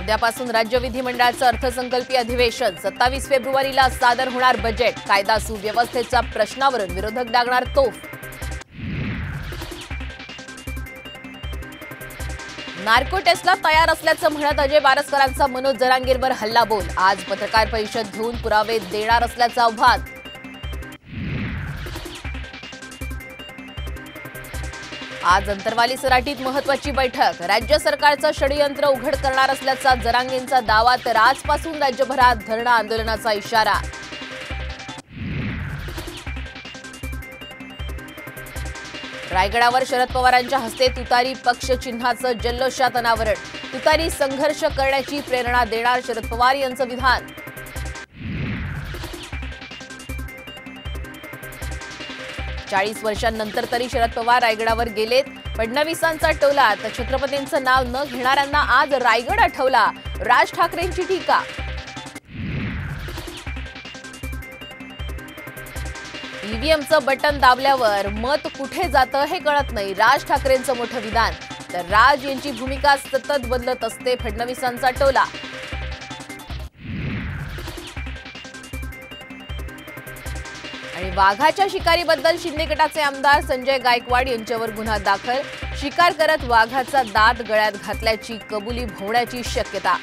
उद्यापासून राज्य विधिमंडळाचं अर्थसंकल्पीय अधिवेशन 27 फेब्रुवारीला सादर होणार बजेट। कायदा सुव्यवस्थेच्या प्रश्नावरून विरोधक डागणार तोफ। नार्को टेस्टला तयार असल्याचं म्हणत अजय बारसकरांचा मनोज जरांगेंवर हल्लाबोल। आज पत्रकार परिषद घेऊन पुरावे देणार असल्याचं आव्हान। आज अंतरवाली सराटीत महत्त्वाची बैठक। राज्य सरकारचं षडयंत्र उघड करणार असल्याचा जरांगेंचा दावा, तर आजपासून राज्यभरात धरणं आंदोलनाचा इशारा। रायगडावर शरद पवारांच्या हस्ते तुतारी पक्ष चिन्हाचं जल्लोषात अनावरण। तुतारी संघर्ष करण्याची प्रेरणा देणार शरद पवार यांचं विधान। चाळीस वर्षांनंतर तरी शरद पवार रायगडावर गेलेत। फडणवीसांचा टोला तर छत्रपतींचं नाव न घेणाऱ्यांना आज रायगड आठवला। राज ठाकरेंची टीका। ईव्हीएमचं बटन दाबल्यावर मत कुठे जातं हे कळत नाही। राज ठाकरेंचं मोठं विधान, तर राज यांची भूमिका सतत बदलत असते। फडणवीसांचा टोला। आणि वाघाच्या शिकारीबद्दल शिंदे गटाचे आमदार संजय गायकवाड यांच्यावर गुन्हा दाखल। शिकार करत वाघाचा दात गळ्यात घातल्याची कबुली होण्याची शक्यता।